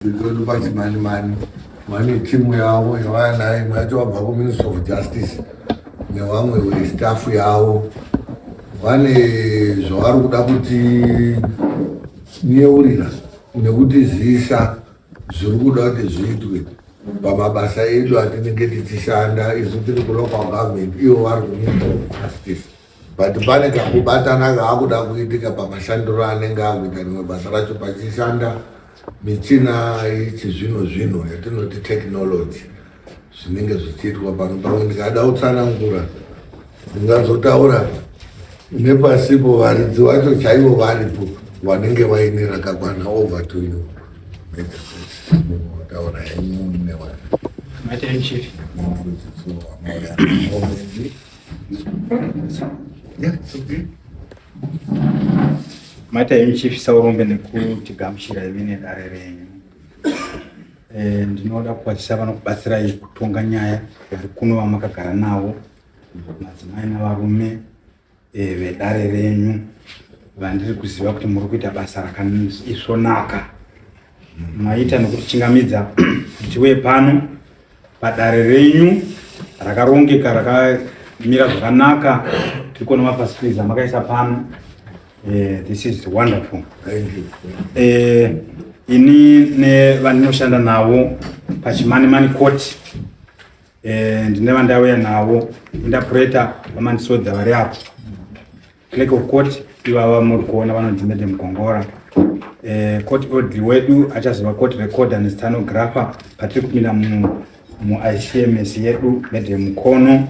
Because much money team yao yawana imati wabva kuMinister of Justice nevamwe westaff yavo vane zvavari kuda kuti neurira nekutizisa zviri kuda kuti zviitwe pamabasa edu atinenge tichishanda isu tiri kulocal government ivo vari kuMinister of Justice but pane kakubatana kaakuda kuitika pamashandiro anenge akuita rimwe basa racho pachishanda michina yechizvino yatinoti technology zvinenge zvichiitwa pano ndikada kutsanangura ndingazotaura nepasipo varidzi vacho chaivo varipo vanenge vaine rakakwana over to you taura henyu Mata Chief Saurombe nekuti gamushira ivine dare renyu. Ndinoda kukwatisa vanokubatsirai kutonga nyaya kuno vamakagara navo madzimai navarume vedare renyu vandiri kuziva kuti muri kuita basa rakaisvonaka. Maita nekutichingamidza kuti we pano padare renyu rakarongeka rakamira zvakanaka tikuona mapasikiza makaisa pano. This is wonderful. Thank you. Ini nevandinoshanda navo paChimanimani Court ndine vandauya navo indapureta vamandisodza vari apo clerk of court ivava muri kuona vanodhimede mugongora court orderly wedu achazova court recorder nestanographer patiri kupinda muICMS yedu mede mukono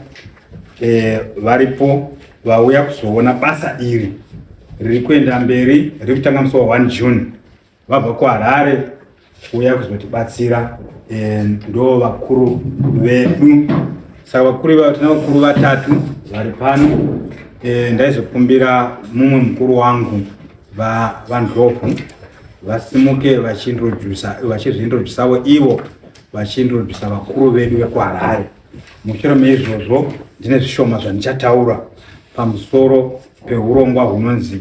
varipo vauya kuzoona basa iri riri kuenda mberi riri kutanga musi wa 1 June vabva kuHarare kuuya kuzotibatsira ndo vakuru vedu. Saka vakuru tina vakuru vatatu vari pano. Ndaizokumbira mumwe mukuru wangu vaNdlovu vasimuke vachizviintroduceavo ivo vachiintrodusa vakuru vedu vekuHarare. Mushure meizvozvo ndine zvishoma zvandichataura pamusoro peurongwa hunonzi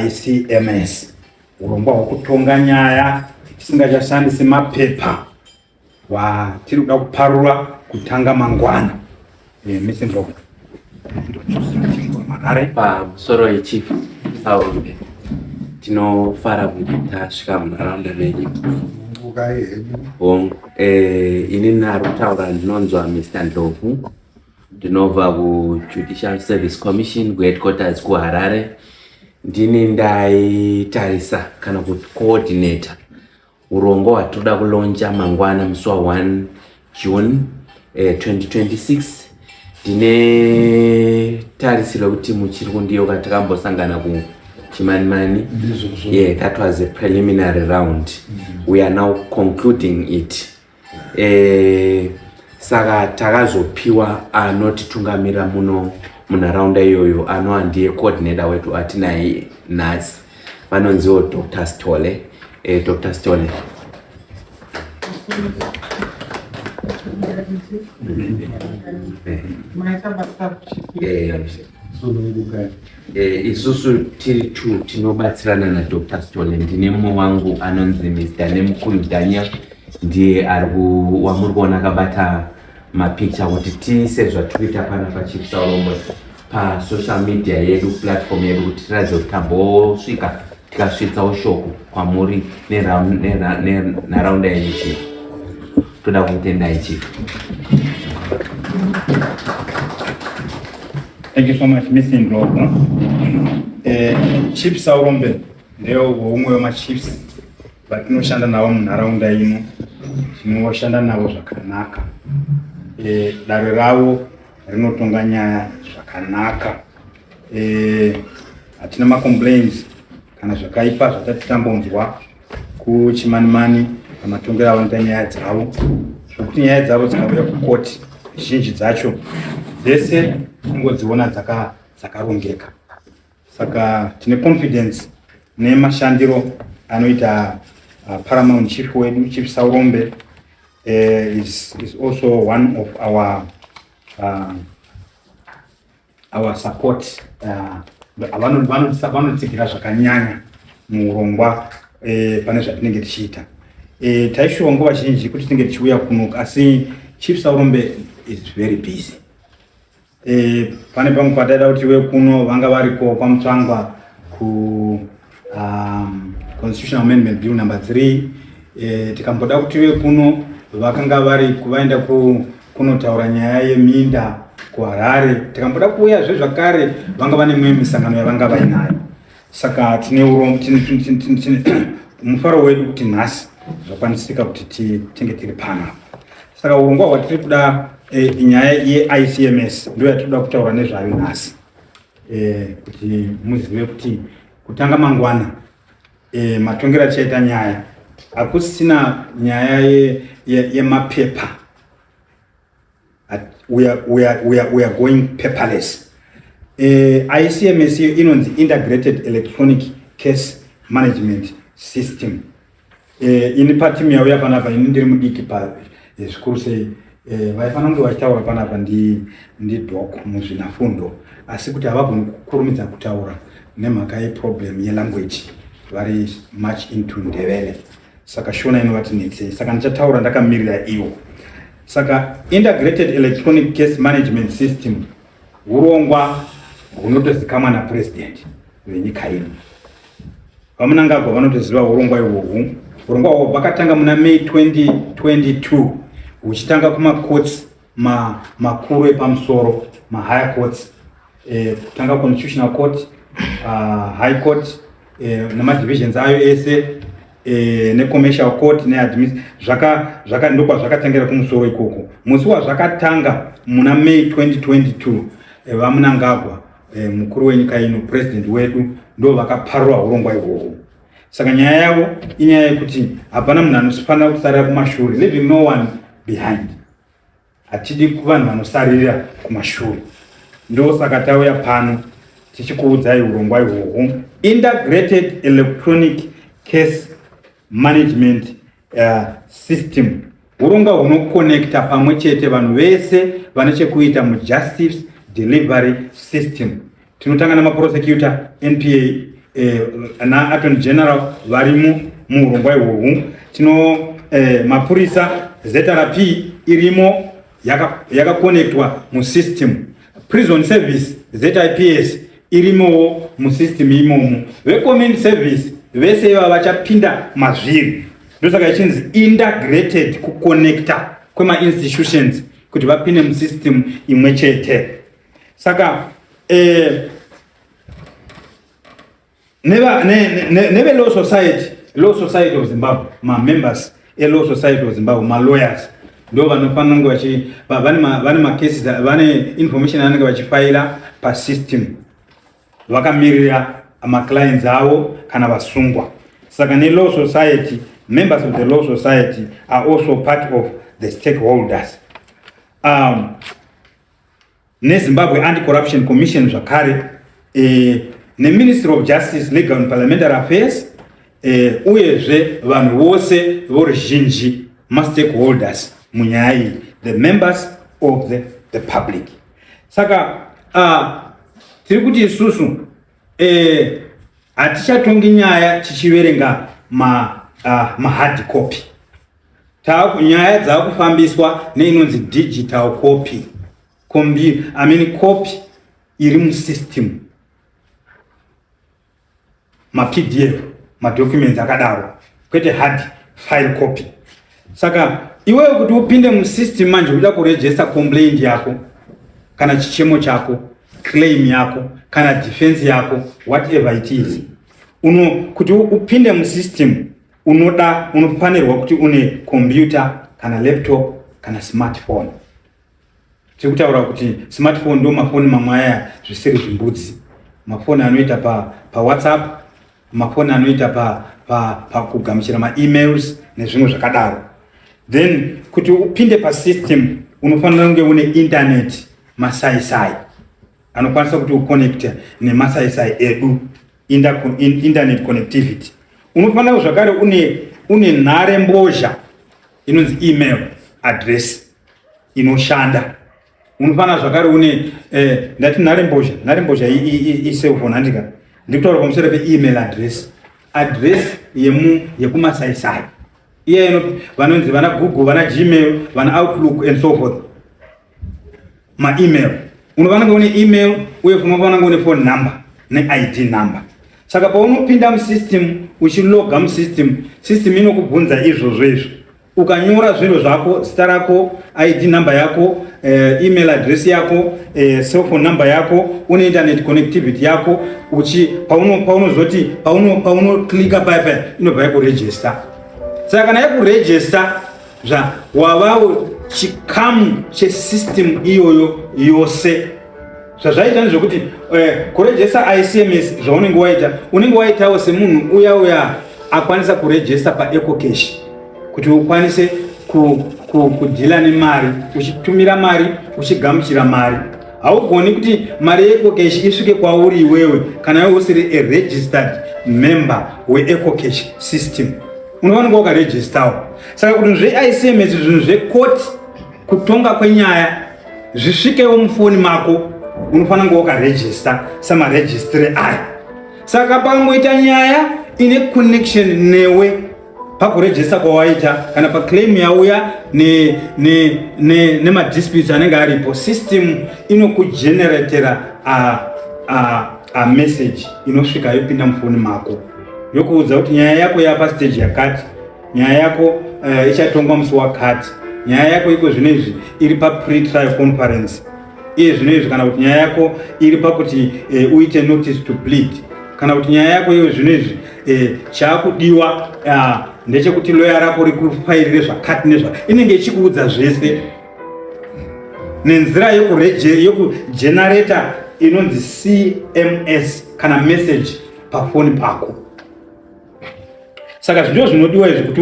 ICMS, urongwa hwekutonga nyaya tisingachashandisi mapepa watiri kuda kuparura kutanga mangwana. Mr. Ndlovu pamusoro yeChief Saurombe tinofara kuti tasvika munharaunda menyu. Ini narutaura ndinonzwa Mr. Ndlovu ndinobva kuJudicial Service Commission kuheadquarters kuHarare. Ndini ndaitarisa kana kuti coordinator urongwa hwatoda kulonja mangwana musi wa 1 June 2026. Ndine tarisiro kuti muchiri kundiyo katakambosangana kuChimanimani. That was a preliminary round. We are now concluding it. Saka takazopiwa anotitungamira munharaunda iyoyo anova ndiye coordinator wetu atinaye nhasi vanonziwo Dr. Stole. Dr. Stole. Isusu tiri tu tinobatsirana naDr. Stole. Ndine mumwe wangu anonzi Mr. Nemukuru Daniel ndiye wamuri kuona akabata mapicture kuti tiise zvatikuita pana paChief Saurombe pasocial media yedu platform yedu kuti tiradze kuti tambosvika tikasvitsawo shoko kwamuri nenharaunda yenyu Chief. Toda kutendai Chief. Thank you so much Mr. Ndlovu. Chief Saurombe ndewo umwe wemachiefs vatinoshanda navo munharaunda ino, tinoshanda navo zvakanaka. Dare ravo rinotonga nyaya zvakanaka. Hatina macomplaints kana zvakaipa zvatati tambonzwa kuChimanimani pamatongero avo nyaya dzavo, zvokuti nyaya dzavo dzikauya kukoti zhinji dzacho dzese kungodziona dzakarongeka. Saka tine confidence nemashandiro anoita Paramount Chief wedu Chief Saurombe. Is also one of our support. Vanotsikira zvakanyanya muurongwa pane zvatinenge tichiita. Taishuwa nguva zhinji kuti tinenge tichiuya kuno, asi Chief Saurombe is very busy. Pane pamwe pataida kuti tiwe kuno vanga variko kwaMutsvangwa ku Constitutional Amendment Bill number 3. Tikamboda kuti tiwe kuno vakanga vari kuvaenda kunotaura nyaya yeminda kuHarare. Tikamboda kuuya zvakare vanga vane mimwe misangano yavanga vainayo. Saka tine mufaro wedu kuti nhasi zvakwanisika kuti tinge tiri pano. Saka urongwa hwatiri kuda nyaya yeICMS ndio yatinoda kutaura nezvayo nhasi. Kuti muzive kuti kutanga mangwana matongero achaita nyaya hakusina nyaya yemapepa. We are going paperless. ICMS inonzi Integrated Electronic Case Management System. Ini patimu yauya panapa ini ndiri mudiki pa zvikuru sei vaifana kunge vachitaura panapa ndi Doc muzvinafundo, asi kuti havagoni kukurumidza kutaura nemhaka yeproblem yelanguage very much into Ndebele. Saka shona inovatinetsei, saka ndichataura ndakamirira iwo. Saka Integrated Electronic Case Management System urongwa hunotozikamwa naPresident wenyika ino. Vamunangagwa vanotoziva urongwa ihwohwu. Urongwa hwohwu hwakatanga muna May 2022 huchitanga kumacourts makuru epamusoro, mahigher courts, kutanga Constitutional Court, High Court, nemadivisions ayo ese, neCommercial Court, ndokwa zvakatangira kumusoro ikoko. Musi wazvakatanga muna May 2022 vamunangagwa mukuru wenyika ino, President wedu, ndo vakaparura urongwa ihwohwu. Saka nyaya yavo inyaya yekuti hapana munhu anofanira kusarira kumashure, leaving no one behind. Hatidi kuvanhu vanosarira kumashure. Ndo saka tauya pano tichikuudzai urongwa ihwohwu, Integrated Electronic Case Management System. Urongwa hunokonekta pamwe chete vanhu vese vane chekuita mujustice delivery system. Tinotanga namaprosecutor, NPA, na Attorney General varimu muurongwa ihwohwu. Tino mapurisa, ZRP irimo yakakonektwa musystem. Prison Service, ZIPS irimo musystem imomo. Community Service vese vachapinda mazviri. Ndosaka ichinzi integrated kuconnecta kwema institutions kuti vapinde musystem imwe chete. Saka neve Law Society of Zimbabwe, members Law Society of Zimbabwe, lawyers, ndo vanofanira kunge vane macases, vane information anenge vachifaila pa system, vakamirira clients avo kana vasungwa. Saka Law Society, members of the Law Society are also part of the stakeholders. NeZimbabwe Anti-Corruption Commission zvakare, Ministry of Justice, Legal and Parliamentary Affairs, uyezve vanhu vose voruzhinji, stakeholders munyaya iyi, the members of the public. Saka tiri kuti isusu hatichatongi nyaya tichiverenga hard copy. Nyaya dzakufambiswa neinonzi digital copy. Copy iri musystem, PDF, documents akadaro, kwete hard file copy. Saka iwewe kuti upinde musystem manje uda kuregister complaint yako, kana chichemo chako, claim yako, kana defense yako, whatever it is. Kuti upinde musystem unofanirwa kuti une computer, kana laptop, kana smartphone. Tikutaura kuti smartphone ndo mafoni mamwe aya zvisiri zvimbudzi. Mafoni anoita pa WhatsApp, mafoni anoita pa kugamuchira emails nezvimwe zvakadaro. Then kuti upinde pa system unofanira kunge une internet, masaisai anokwanisa kuti uconnect nemasaisai edu, internet connectivity. Unofanira zvakare une nhare mbozha inonzi email address inoshanda. Unofanira zvakare une ndati nhare mbozha iselfone handika ndikutaura pamusoro pe email address. address yekumasaisai iye vanonzi vana Google, vana Gmail, vana Outlook and so forth, ma-email. Unofanira une email uye unofanira une phone number ne-ID number. Saka paunopinda musystem uchiloga musystem, system inokubvunza izvozvo. Ukanyora zviro zvako, zita rako, ID number yako, email address yako, cell phone number yako, une internet connectivity yako, paunozoti paunoclicka paya inobva yakuregister. Saka kana yakuregister wavawo chikamu chesystem iyoyo yose. Zvazvaita ndezvokuti kuregister ICMS zvaunenge waita, unenge waitawo semunhu uya akwanisa kuregister paEcoCash kuti ukwanise kudhila nemari, uchitumira mari, uchigamuchira mari. Haugoni kuti mari yeEcoCash isvike kwauri iwewe kana iwe usiri a registered member weEcoCash system. Unofanira ukaregistawo. Saka kuti zveICMS zvinhu zvekoti kutonga kwenyaya zvisvikewo mufoni mako, unofanira ukaregister samaregistry aya. Saka pangoita nyaya ine connection newe pakuregister kwawaita kana paclaim yauya nemadisputes anenge aripo, system inokugeneratera a message inosvika yopinda mufoni mako yokuudza kuti nyaya yako yapa stage yakati, nyaya yako ichatongwa musi wakati, nyaya yako iko zvinezvi iri pa pre-trial conference, iye zvinezvi kana kuti nyaya yako iri pakuti uite notice to plead, kana kuti nyaya yako iyo zvinezvi chakudiwa ndechekuti lawyer rako rikufairire zvakati inenge ichikuudza zvese nenzira yokugenerator inonzi CMS kana message pafoni pako. Saka zvino zvinodiwa izvi kuti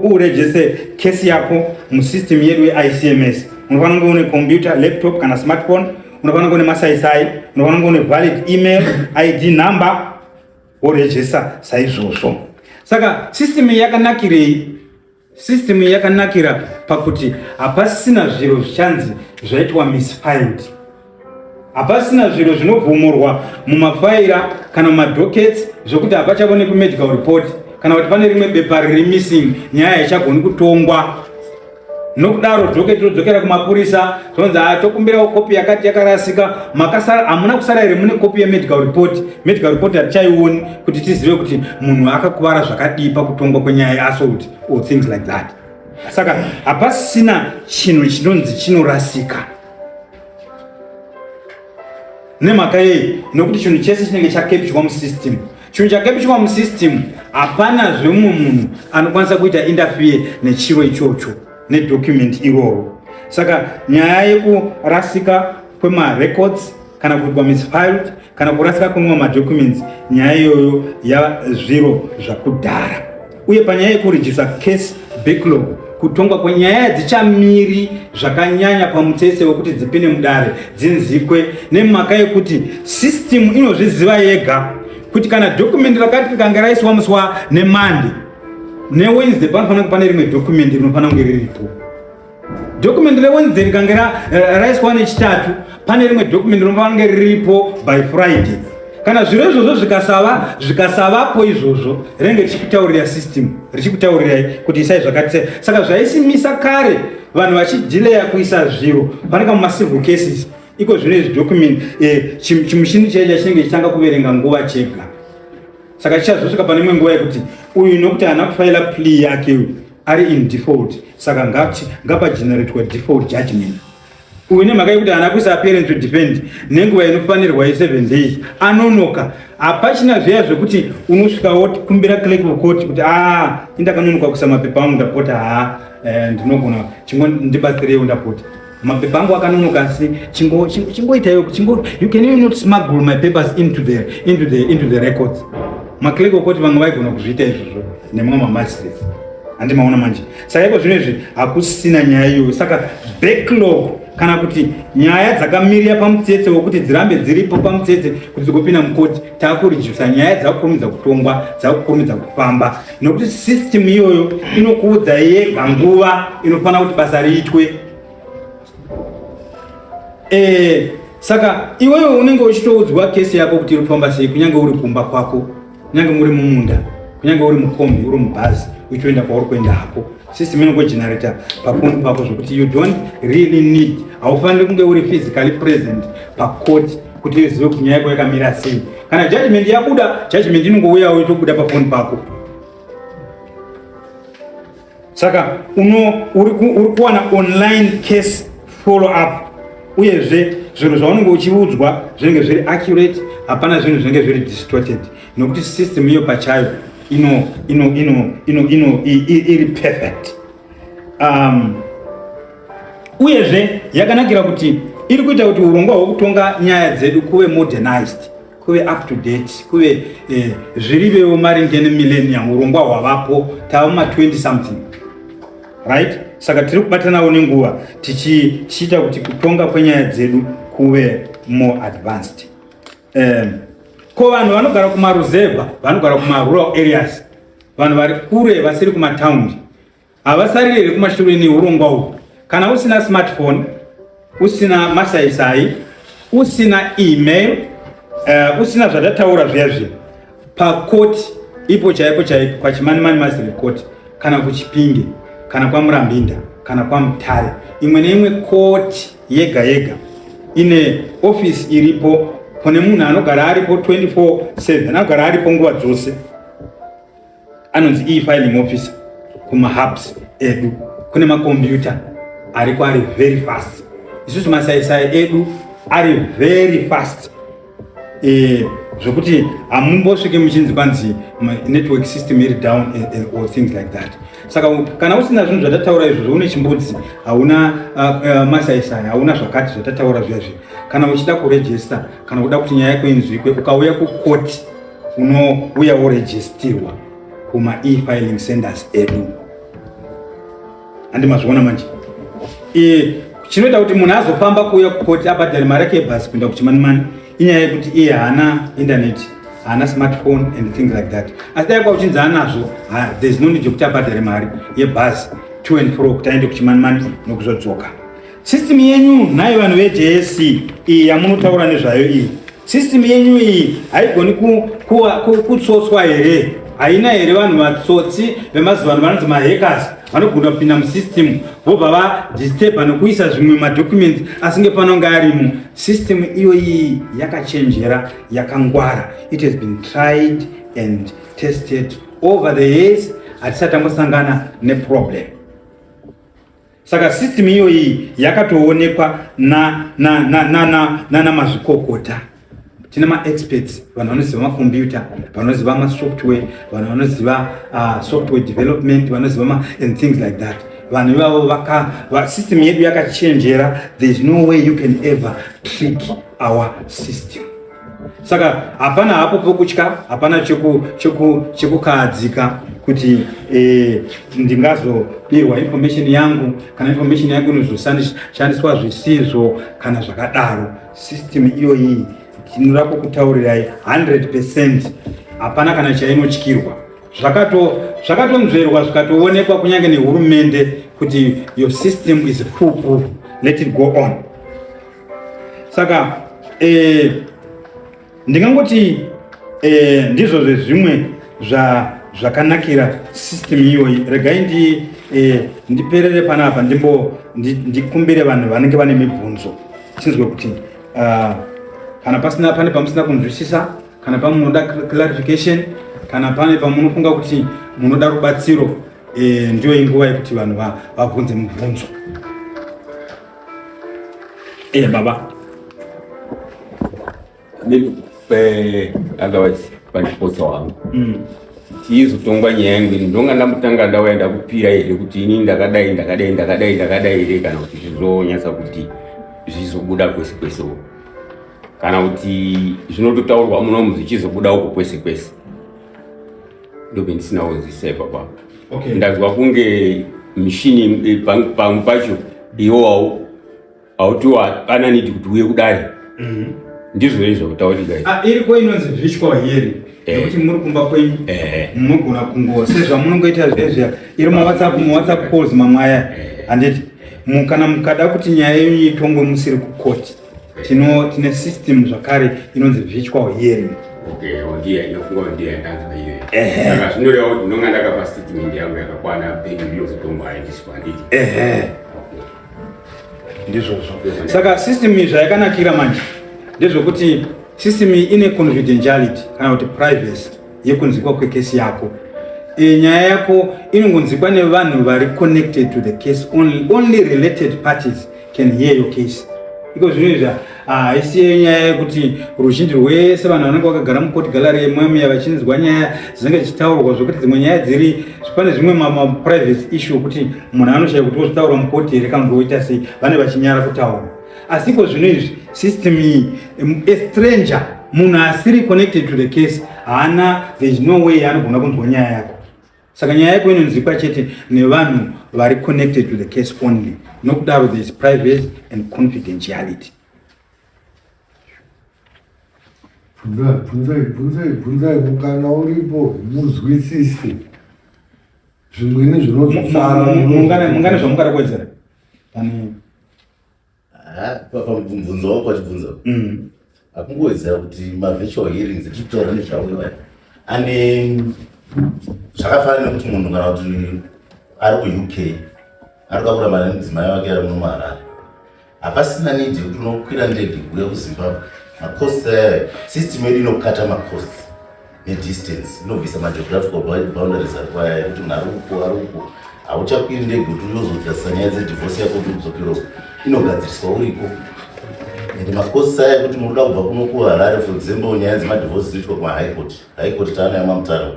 uregister case yako musystem yedu yeICMS. Unofanira kunge une computer, laptop kana smartphone, unofanira kunge une masaisai, unofanira kunge une valid email, ID number, uregister saizvozvo. Saka system yakanakirei? System yakanakira pakuti hapasina zviro zvichanzi zvaitwa misfiled. Hapasina zviro zvinobvumurwa mumafaira kana mumadockets zvokuti hapachavone kumedical report kana kuti pane rimwe bepa riri missing, nyaya ichagoni kutongwa. Nokudaro docket rodzokera kumapurisa zvonzi tokumbira kopi yakati yakarasika, hamuna kusara iri mune kopi yemedical report. Medical report hatichaioni kuti tizive kuti munhu akakuvara zvakadii pakutongwa kwenyaya yeassault or things like that. Saka hapasina chinhu chinonzi chinorasika. Nemhaka yei? Nokuti chinhu chese chinenge chakepchwa musystem. Chinhu chakepchwa musystem hapana zvemumwe munhu anokwanisa kuita interfere nechiro ichocho, nedocument iroro. Saka nyaya yekurasika kwemarecords kana kuitwa misfiled kana kurasika kwemwe madocuments, nyaya iyoyo yazviro zvakudhara. Uye panyaya yekuregister case backlog, kutongwa kwenyaya dzichamiri zvakanyanya pamutsetse wekuti dzipinde mudare dzinzikwe, nemhaka yekuti system inozviziva yega kuti kana document rakati rikanga raiswa musi neMonday neWednesday panofanira pane rimwe document rinofanira kunge riripo. Document reWednesday rikanga raiswa neChitatu pane rimwe document rinofanira kunge riripo by Friday. Kana zviro izvozvo zvikasavapo izvozvo, rinenge richikutaurira system, richikutaurirai kuti isai zvakati. Saka zvaisimisa kare vanhu vachidelaya kuisa zviro panenge mumacivil cases, iko zvino izvi document chimushini chaicha chinenge chichitanga kuverenga nguva chega. Saka chichazosvika pane imwe nguva yekuti uyu nokuti haana kufaila plea yake ari in default, saka ngapageneratwa default judgment. Uyu nemhaka yekuti haana kuisa appearance to defend nenguva inofanirwa ye7 days, anonoka. Hapachina zviya zvekuti unosvika wokumbira clerk of court kuti indakanonoka kuisa mapepa angu ndapota ndinogona ndibatsireiwo ndapota mapepa angu akanonoka, asi chingoitaiwo you can even not smuggle my papers into the records. Maclerk of court vamwe vaigona kuzviita izvozvo nemamwe mamagistrates handimaona manje. Saka iko zvino izvi hakusina nyaya iyoyo. Saka backlog kana kuti nyaya dzakamirira pamutsetse wekuti dzirambe dziripo pamutsetse kuti dzigopinda mukoti, takuregister nyaya dzakukurumidza kutongwa, dzakukurumidza kufamba, nokuti system iyoyo inokuudza yega nguva inofanira kuti basa riitwe. Saka iwewe unenge uchitoudzwa kesi yako kuti irikufamba sei kunyange uri kumba kwako. kunyange muri mumunda, kunyange uri mukombi, uri mubhazi uchienda kwauri kuenda hapo, system inongogenerator pafoni pako zvokuti you don't really need, haufaniri kunge uri physically present pacourt kuti uzive kuti nyaya yako yakamira sei. Kana judgment yabuda, judgment inongouyawo itobuda pafoni pako. Saka uri kuwana online case follow up, uyezve zvinhu zvaunenge uchiudzwa zvinenge zviri accurate, hapana zvinhu zvinenge zviri distorted, nokuti system iyo pachayo iri perfect. Uyezve yakanakira kuti iri kuita kuti urongwa hwekutonga nyaya dzedu kuve modernized, kuve up to date, kuve zvirivewo maringe nemillennium, urongwa hwavapo tava ma 20 something, right? Saka tiri kubatanawo nenguva tichiita kuti kutonga kwenyaya dzedu kuve more advanced. Ko vanhu vanogara kumaruzevha, vanogara kumarural areas, vanhu vari kure vasiri kumataundi, havasariri kumashure neurongwa uhu. Kana usina smartphone, usina masaisai, usina email, usina zvadataura zviya zviya, pakoti ipo chaipo chaipo kwaChimanimani Mastery Court, kana kuChipinge, kana kwaMurambinda, kana kwaMutare, imwe neimwe koti yega yega ine office iripo, kune munhu anogara aripo 24/7, anogara aripo nguva dzose, anonzi e-filing officer. Kumahubs edu kune makombiyuta ariko ari very fast, isusu masaisai edu ari very fast, zvokuti hamumbosvike muchinzi kwanzi network system iri down or things like that. Saka kana usina zvinhu zvatataura izvo, une chimbudzi, hauna masaisai, hauna zvakati zvatataura zviya zviya, kana uchida kuregister, kana kuda kuti nyaya yako inzwikwe, ukauya kukoti unouya woregistirwa kuma e-filing centers edu. Andimazviona manje. Chinoita kuti munhu azofamba kuuya kukoti abhadhare mari yake yebhasi kuenda kuChimanimani, inyaya yekuti iye haana internet, haana smartphone and things like that. Asi dai kwauchinzi anazvo, there is no need yokuti abhadhare mari yebhasi to and fro kuti aende kuChimanimani nokuzodzoka. System yenyu nayo vanhu veJSC iyi yamunotaura nezvayo iyi, system yenyu iyi haigoni kutsotswa here? Haina here vanhu vatsotsi vemazuva ano vanonzi mahackers vanogona kupinda musystem vobva vadisturba nokuisa zvimwe madocuments asinge panonge arimo? System iyoyi yakachenjera, yakangwara. It has been tried and tested over the years, hatisati tambosangana neproblem. Saka system iyoyi yakatoonekwa nana mazvikokota. Tina ma-experts, vanhu vanoziva makombiyuta, vanhu vanoziva ma-software, vanhu vanoziva software development, vanoziva and things like that. Vanhu ivavo system yedu yakachenjera. There is no way you can ever trick our system. Saka hapana hapo pokutya, hapana chekukahadzika kuti ndingazobirwa information yangu, kana information yangu inozoshandiswa zvisizvo kana zvakadaro. System iyoyi tinoda kukutaurirai 100%, hapana kana chainotyirwa. Zvakatonzverwa zvikatoonekwa kunyange nehurumende kuti your system is foolproof, let it go on. Saka ndingangoti ndizvo zvezvimwe zvakanakira system iyoyi. Regai ndiperere panapa ndikumbire vanhu vanenge vane mibvunzo, chinzwe kuti kana pane pamusina kunzwisisa, kana pamunoda clarification, kana pane pamunofunga kuti munoda rubatsiro, ndiyo inguva yekuti vanhu vabvunze mibvunzo. Baba. Otherwise pandiposa wangu tiizotongwa nyaya yangu ndonga ndamutanga ndauya ndakupira here kuti ini ndakadai here, kana kuti zvizonyatsa kuti zvizobuda kwese kwese, kana kuti zvinototaurwa munomu zvichizobuda uko kwese kwese. Ndopendisina kuzvisai papa. Okay. Ndazwa kunge mishini pamwe pacho iwo hautiwa ana nidi kuti uye kudai. Ndizvo izvo kutaurika. Iriko inonzi virtual hearing. Nekuti muri kumba kwenyu munogona kungosezva munongoita zvezvia iri WhatsApp calls mamwe aya. Handiti kana mukada kuti nyaya yenyu itongwe musiri kukoti, tine system zvakare inonzi virtual hearing. Okay, ondia inofunga ondia ndanza hiyo. Saka sindole kuti ndonga ndakapa statement yangu yakakwana peni ndiyo zitombo aindisipanditi. Ndizvozvo. Saka system zvayakanakira manje ndezvokuti system ine confidentiality kana kuti privacy yekunzikwa kwekesi yako. Nyaya yako inongonzikwa nevanhu vari connected to the case, only related parties can hear your case. Iko zvinhu haisi nyaya yekuti ruzhinji rwese vanhu vanenge vakagara mukoti gallery yemweya vachinzwa nyaya dzinenge dzichitaurwa zvokuti dzimwe nyaya dziri pane zvimwe private issue kuti munhu anoshaya kuti ozvitaura mukoti here kana ndoita sei vane vachinyara kutaura. Asi iko zvinhu izvi system iyi a stranger munhu asiri connected to the case there is no way anogona kunzwa nyaya yako. Saka nyaya yako inonzikwa chete nevanhu vari connected to the case only. Nokudaro there is privacy and confidentiality. Bvunzai mukana uripo muzwisise zvimweni zvinozofara mungane zvamungada kuwedzera pani pamubvunzo wako wachibvunza akungowedzera kuti ma-virtual hearings tirikutaura nezvawo ane zvakafanana nekuti munhu kana kuti ari ku-UK ari kakuramba nemudzimai wake ari muno muHarare hapasina need yekuti unokwira ndege kuuya kuZimbabwe. Macosts system yedu inokata macosts nedistance inobvisa mageographical boundaries arikwaya kuti munhu ari uko hauchakwiri ndege kuti uyozodzasisa nyaya dzedivorce yako kuti udzokera uko inogadziriswa uriko. And macosts aya kuti munoda kubva kuno kuHarare for example nyaya dzemadivorce dzinoitwa kumaHigh Court taana yamamutare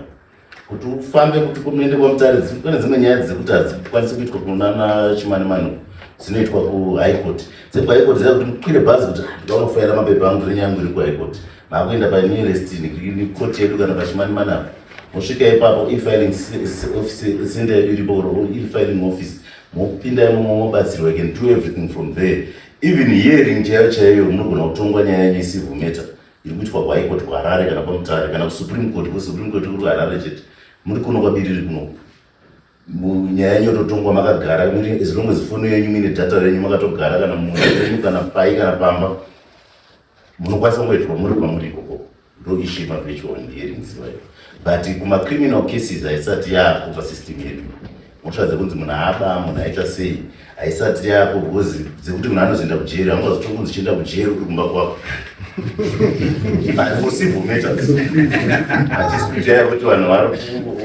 kuti ufambe kuti kunoende kwamutare pane dzimwe nyaya dzekuti hadzikwanisi kuitwa kunana Chimanimani dzinoitwa kuHigh Court. High Court kuti mukwire bhazi kuti ndinofoera mapepa angu renyangu iri kuHigh Court maakuenda panearest ni court yedu kana paChimanimani apo mosvika ipapo e-filing center iripo e-filing office mopinda imomo mobatsirwa, you can do everything from there. Even hearing chaiyo munogona kutongwa nyaya yenyu civil matter iri kuitwa kuHigh Court kuHarare kana kwaMutare kana kuSupreme Court kuri kuHarare chete muri kuno kwabiriri kuno munyaya yenyu yototongwa makagara as long as phone yenyu mine data renyu makatogara kana munhu kana pai kana pamba munokwanisa kungoitwa muri kwamuri ikoko ndo issue ma-virtual hearings vayo. But kuma-criminal cases haisati yaako pasystem yedu motsvadza kunzi munhu aba munhu aita sei haisati yaako because dzekuti munhu anozoenda kujeri haungazotongo zichienda kujeri uri kumba kwako for civil matters hachisipichaya kuti vanhu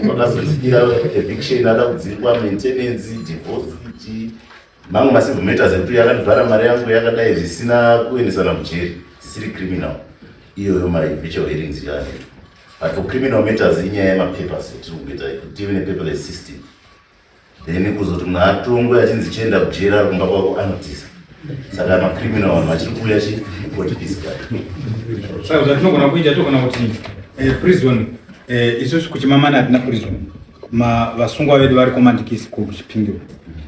vakazozikira eviction ada kudzingwa maintenance divorce mamwe ma-civil matters ekuti yakandivhara mari yangu yakadai zvisina kuendesana kujeri dzisiri criminal iyoyo ma-virtual hearings yaanoitwa. But for criminal matters inyaya yemapapers etirikuita kuti ive nepaperless system then kuzoti munhu atongwe achinzi chienda kujera kumba kwako anotisa. Saka macriminal vanhu vachiri kuuya chikotipisika. Saka zvatinogona kuita togona kuti prison isusu kuchimamana hatina prison vasungwa vedu vari command-case kuchipingiwa.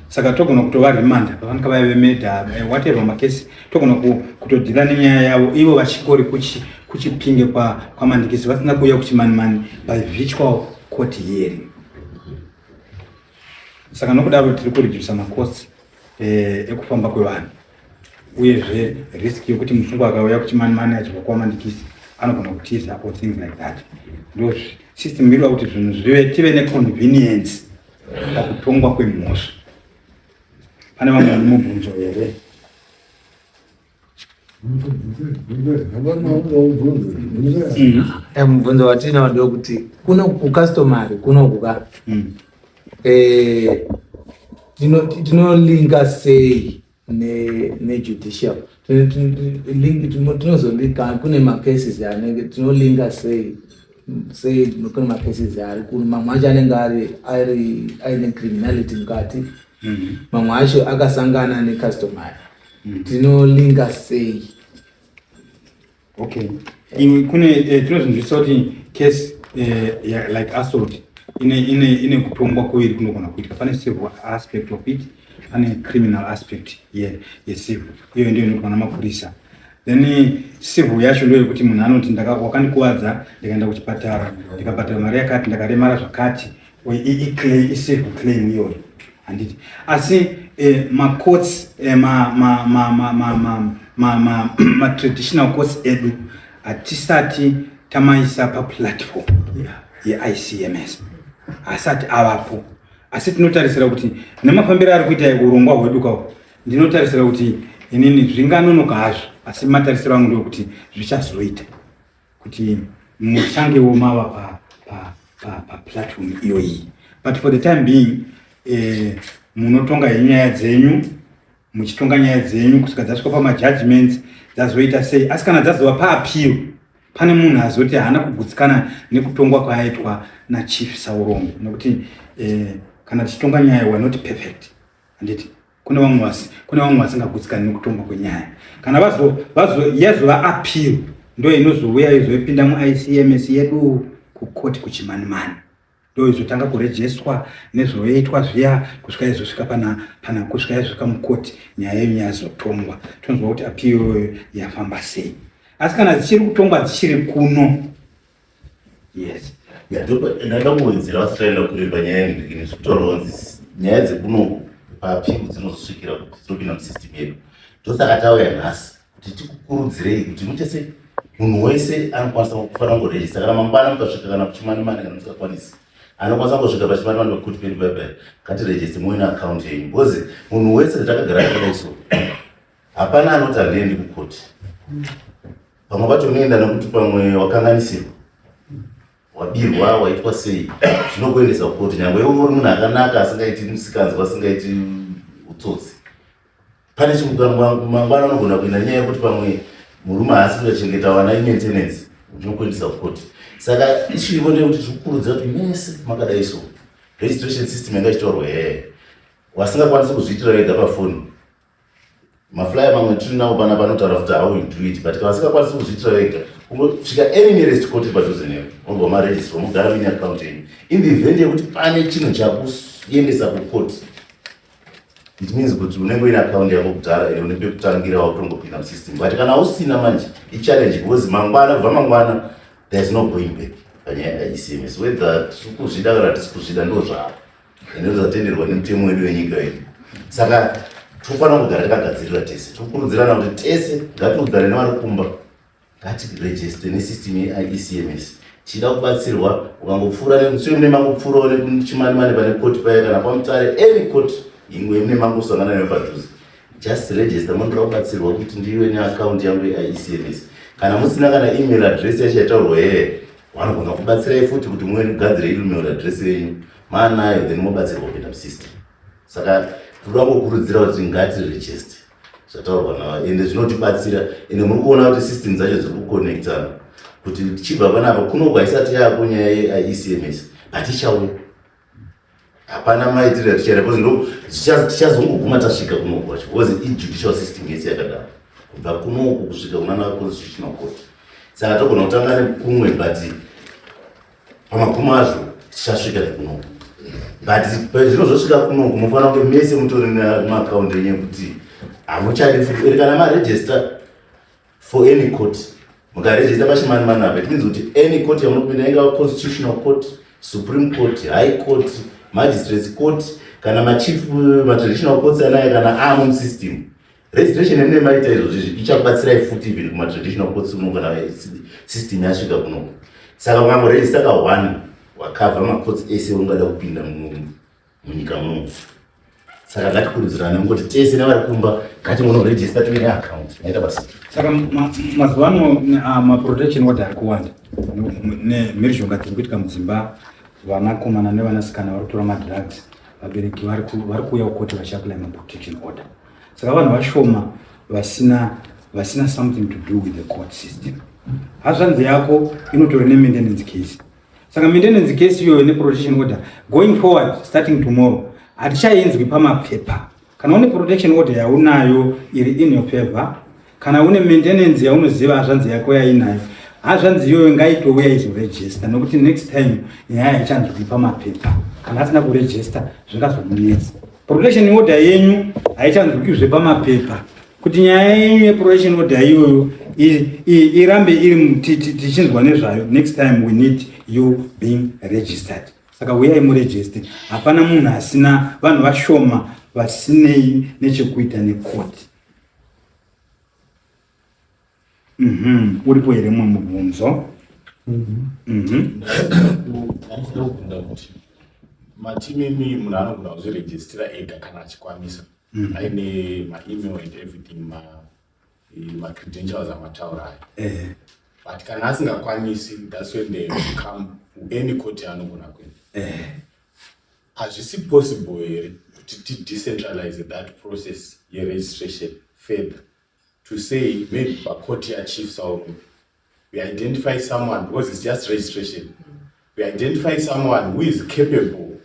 Saka togona kutovarimanda pavanenge vaivemedha whatever makesi togona kutodhila nenyaya yavo ivo vachikori kuchipinge kwamandikisi vasina kuuya kuchimanimani by virtual court hearing. Saka nokudaro tiri kuredusa macosts ekufamba kwevanhu uyezve risk yokuti musungwa akauya kuchimanimani achibva kwamandikisi anogona kutiza or things like that. Ndo system iriwa kuti zvinhu tive neconvenience pakutongwa kwemhosva. Pane vamwe vane mubvunzo here? Mubvunzo watinawo kuti kuno kucustomary kunokuka tinolinga sei nejudicial tinozolinga kune macases anenge tinolinga sei kune macases ari kuno mamwe acho anenge aine criminality mukati mamwe acho akasangana necustomary tinolinga sei? Okay, kune tinozvinzwisa kuti case like assault ine kutongwa kuiri kunogona kuitika. Pane civil aspect of it, pane criminal aspect yecivil, iyo ndiyo inogona mapurisa. Then civil yacho ndoyo kuti munhu anoti wakandikuwadza ndikaenda kuchipatara ndikabhadhara mari yakati ndakaremara zvakati i-civil claim iyoyo handiti. Asi ma-courts ma-traditional courts edu hatisati tamaisa paplatform yeICMS asati avapo, asi tinotarisira kuti nemafambiro ari kuita urongwa hwedu kwawo, ndinotarisira kuti inini zvinganonoka hazvo, asi matarisiro angu ndokuti zvichazoita kuti musangewo mava paplatform iyoyi. But for the time being, munotonga nyaya dzenyu, muchitonga nyaya dzenyu kusvika dzasvika pamajudgments dzazoita sei, asi kana dzazova paappeal pane munhu azoti haana kugutsikana nekutongwa kwaaitwa nachief Saurombo, nokuti kana tichitonga nyaya we are not perfect, handiti kune vamwe vasingagutsikani nekutongwa kwenyaya. Kana yazova appeal ndo inozouya izopinda muICMS yedu kukoti kuchimanimani, ndo izotanga kurejestwa nezvoitwa zviya kusvika izosvika kusvika yazvika mukoti nyaya yenyu yazotongwa, tonzwa kuti appeal yafamba sei. Asi kana dzichiri kutongwa dzichiri kuno, yes, ndakamuwedzera vasitaenda kureba nyaya nezvitoronzi nyaya dzekuno paappeal dzinozosvikira kuti dzinopinda musystem yedu. Ndosaka tauya nhasi kuti tikukurudzirei kuti muchese munhu wese anokwanisa kufanira kungorejista. Kana mangwana mukasvika kana kuchimanimani, kana musingakwanisi anokwanisa kusvika pachimanimani pakuti pedu baibai ngatirejiste muine account yenyu, because munhu wese takagara yakadai so hapana anoti handiendi kukoti. Pamwe pacho unoenda nekuti pamwe wakanganisirwa, wabirwa, waitwa sei, zvinokuendesa kukoti. Nyangwe iwe uri munhu akanaka asingaiti musikanzwa, asingaiti utsotsi, pane mangwana anogona kuenda nyaya yekuti pamwe murume haasi kuyachengeta vana imaintenance, zvinokuendesa kukoti. Saka ichivo ndekuti tikukurudzira kuti mese makadai so registration system yanga ichitorwa wasingakwanisi kuzviitira wega pafoni. Maflyer mamwe tinawo pana panotaura kuti how you do it, but vasingakwanisi kuzviitira wega ungosvika any nearest court padhuze newe ongoma maregister mugara mine account yenyu. In the event yekuti pane chinhu chakuendesa kukoti, it means kuti unenge uine account yako kudhara ende une pekutangira wakutongopinda musystem. But kana usina manje ichallenge, because mangwana kubva mangwana there is no going back panyaya yaICMS. Whether tikuzvida kana tisi kuzvida ndo zvavo ende zvatenderwa nemutemo wedu wenyika yedu. Saka tofanira kugara takagadzirira tese, tokurudzirana kuti tese ngatiudzane nevari kumba, ngatirejiste nesystem yeICMS. Chida kubatsirwa ukangopfuura nemuswe mune mangopfuurawo nekuchimanimani pane koti paya kana pamutare any court imwe mune mangosangana newe padhuze, just register mundoda kubatsirwa kuti ndiwe neaccount yangu yeICMS. Kana musina kana email address yachataurwa vanogona kubatsirai futi kuti mwe mugadzire email address yenyu, maanayo then mobatsirwa kupinda musystem. Saka toda kukurudzira kuti ngatiregister zvataurwa navo, ende zvinotibatsira. Ende muri kuona kuti system dzacho dziri kuconnectana, kuti tichibva panapa kunogwa isati yako nyaya yeICMS hatichauya, hapana maitiro atichaita, because ndo tichazongoguma tasvika kunogwa, because ijudicial system yese yakadaro kubva kunoku kusvika kunana constitutional court. Saka togona kutanga nekumwe, but pamagumo azvo tichasvika nekunoku. But pazvinozosvika kunoku munofanira kuti mese mutori nemaccount yenyu kuti hamuchadi futi kana maregister for any court. Mukaregister pachimanimani apa, it means kuti any court yamunopinda, ingava constitutional court, supreme court, high court, magistrates court, kana machief matraditional courts anaye kana amu system, registration yemune maita izvozvi ichakubatsirai futi even kumatraditional courts uno kana system yasvika kunoku. Saka mwangoregister ka1 wakavha macourts ese ungada kupinda munyika muno. Saka ngatikurudzirane ngoti tese nevari kumba ngatimunoregister tive neaccount naita basa. Saka mazuva ano maprotection order ari kuwanda nemhirizhonga dziri kuitika mudzimba, vanakomana nevanasikana vari kutora madrugs, vabereki vari kuuya kukoti vachiapply maprotection order. Saka vanhu vashoma vasina something to do with the court system. Hazvanzi yako inotori ne-maintenance case. Saka maintenance case iyoyo ne-protection order going forward starting tomorrow hatichaenzwi pamapepa. Kana une protection order yaunayo iri in your paper, kana une maintenance yaunoziva hazvanzi yako yainayo, hazvanzi iyoyo ngaitouya izoregister, nokuti next time nyaya haichanzwi pamapepa. Kana asina kuregister zvingazomunetsa. Protection order yenyu haichanzwikizve pamapepa. Kuti nyaya yenyu yeprotection order iyoyo irambe iri tichinzwa nezvayo, next time we need you being registered. Saka uyai muregister. Hapana munhu asina, vanhu vashoma vasinei nechekuita nekoti. Uripo here mumwe mubvunzo Ndakubvunza kuti matimimi munhu anogona kuzvirejistira ega kana achikwanisa aine maemail and everything macredentials amataura ayo. But kana asingakwanisi, that's when they come to any court yaanogona kuenda. Hazvisi possible here to decentralize that process ye-registration further, to say maybe court ya Chief Sauro, we identify someone, because it's just registration, we identify someone who is capable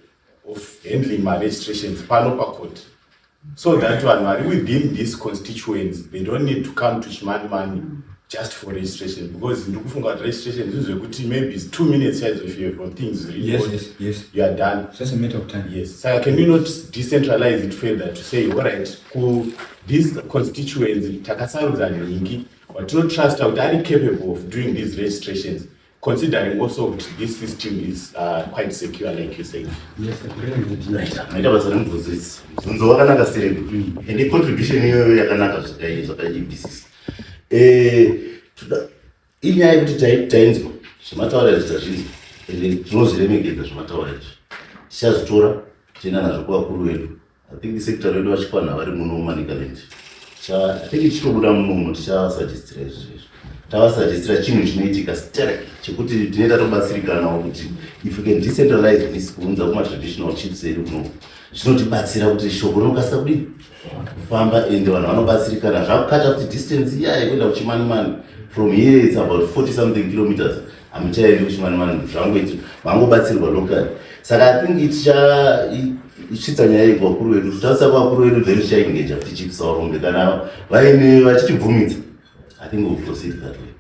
of handling my registrations panopa court, so that one within these constituents they don't need to come to Chimanimani just for registration, because in the registration this is maybe it's 2 minutes size of your things. Yes. You are done. It's just a matter of time. Yes. So can you not decentralize it further to say, all right, these constituents, Takasarus and Yingi, but not trust out are capable of doing these registrations, considering also this system is quite secure, like you say. Yes, I Maita basa nemvuzisi. Zunzo wakanaka sirendo. And the contribution hiyo yakanaka zvakaibisisa. Inyaya yekuti tainzwa zvemataura ezvitazvinzwa ende tinozviremekedza zvemataura izvi. Tichazvitora tienda nazvo kuvakuru vedu. I think sekitari vedu vachikwana vari muno muManicaland. I think tichitobuda munomu tichasajistira izvozvo. Tavasajistira chinhu chinoitika sterek chekuti tinenge tatobatsirikanawo kuti if we can decentralize this kuunza kuma-traditional chiefs edu kuno zvinotibatsira kuti shoko rinokasika kudii kufamba ende vanhu vanobatsirikana. Zvakukata kuti distance iya yekuenda kuChimanimani from here it's about 40 something kilometers. Hamuchaendi kuChimanimani zvangoiti vangobatsirwa locally. Saka I think ichitsa nyaya iyi kuvakuru vedu. Tavasa kuvakuru vedu then tichaengeja kuti Chief Saurombe kana vaine vachitibvumidza. I think we'll proceed that way.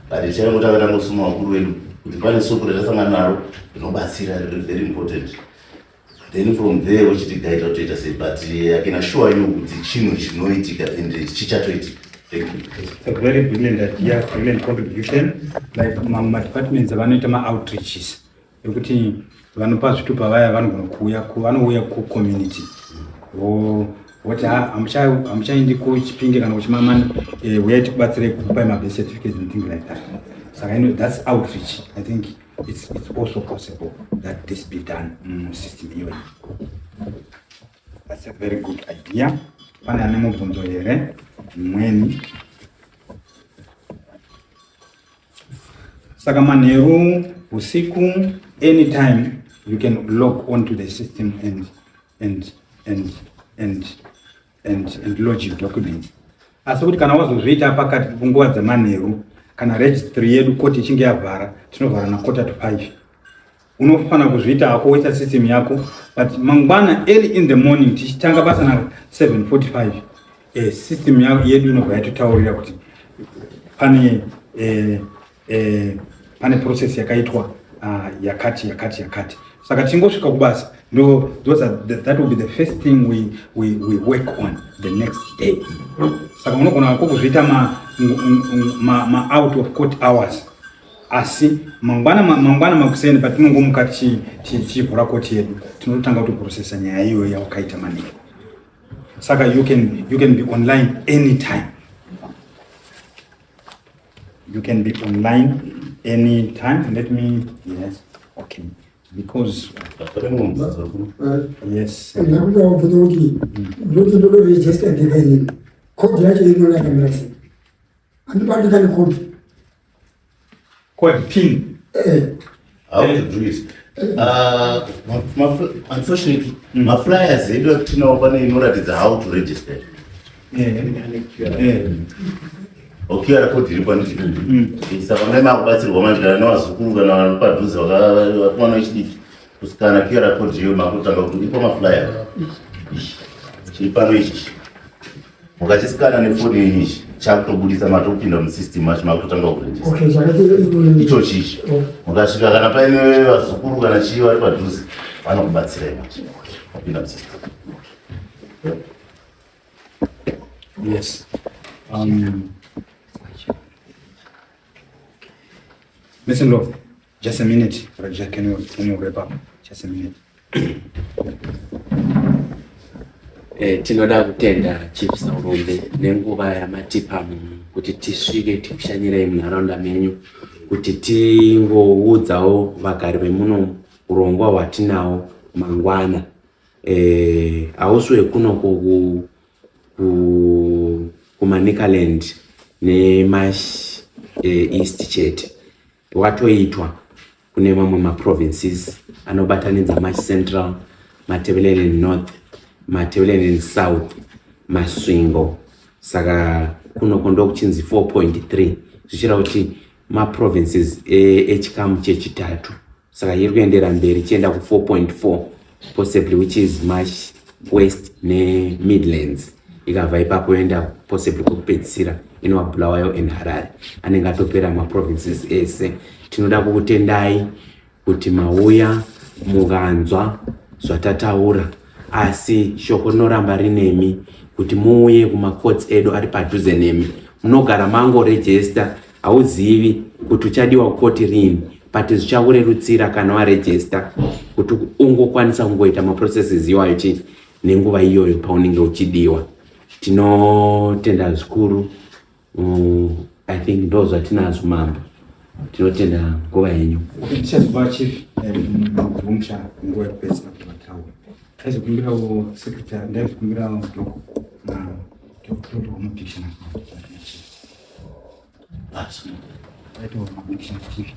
But the chairman of the Muslim Guru, the Panis Super Sanganaro, no Basira, very important. Then from there, which the guide of data say, but I can assure you, the Chino Chinoitica and the Chichatoitic. Thank you. It's a very brilliant contribution. Like my departments have outreaches. You could see one pass to Pavaya, one community. Oh, what I'm trying to coach Pinker and Uchmaman, we had to buy my birth certificates and things like that. So I know that's outreach. I think it's also possible that this be done system here. That's a very good idea. Pananemo Bondo here, when Sagamanero, Usiku, anytime you can log onto the system and lodge your documents. Asikuti kana wazozviita pakati kunguva dzamanheru kana registry yedu koti ichinge yavhara tinovhara na 4:45. Unofana kuzviita hako woita system yako, but mangwana early in the morning tichitanga basa na 7:45 system yedu inobva yatitaurira kuti pane process yakaitwa yakati. Saka tingosvika kubasa that will be the first thing we work on the next day. Saka unogona kuzviita ma out of court hours. Asi mangwana makuseni patinongomuka tichivhura koti yedu tinotanga kutoprocessa nyaya iyo yawakaita manheru. Saka you can be online anytime. You can be online anytime. Let me, yes, okay. Because yes. Nakuda kuti ndoti register ndiveni code yacho inonaka mrasi. Andibandi kana code pin. How to do it? Unfortunately, my flyers they don't know how to register. Okiara kodi ripandiri. Saka makubatsirwa manje kana nawazukuru kana padhuze wakwana ichidiki. Kusikana kiara kodi yo makutanga kuti ipo maflyer. Chiri pano ichi. Mukachisikana nefoni ichi chakutobudisa matopinda musystem macho makutanga kuregister. Okay, zvakati icho chichi. Mukasvika kana paine vazukuru kana chii vari padhuze vanokubatsirai macho. Kupinda musystem. Yes. Listen, look, just a minute. Raja, can you wrap up? Just a minute. Tinoda kutenda Chief Saurombe nenguva yamatipa kuti tisvike tikushanyire munharaunda menyu kuti tingoudzawo vagari vemuno urongwa hwatinawo mangwana. Hausi wekunoko kuManicaland neMash East chete, watoitwa kune mamwe maprovinces anobatanidza Mash Central, Matebeleni North, Matebeleni South, Masvingo. Saka kunoko ndokuchinzi 4.3 zvichira kuti maprovinces echikamu chechitatu. Saka iri kuendera mberi ichienda ku 4.4 possibly, which is Mash West ne Midlands. Ikabva ipapo yoenda possibly kupedzisira inowa Bulawayo and Harare, anenge atopera maprovinces ese. Tinoda kukutendai kuti mauya mukanzwa zvatataura, asi shoko rinoramba rinemi kuti muuye kumacourts edu ari padhuze nemi. Munogara mangoregister, hauzivi kuti uchadiwa kukoti rini, but zvichakurerutsira kana waregister kuti ungokwanisa kungoita maprocesses iwayo chii nenguva iyoyo paunenge uchidiwa. Tinotenda zvikuru. I think ndo zvatinazvo mambo. Tinotenda nguva yenyu. Ndichazova chief mumusha nguva yekupedzisira kuvataura. Aizokumbirawo secretary, ndaikumbirawo doko na dr. Mapicha na chief.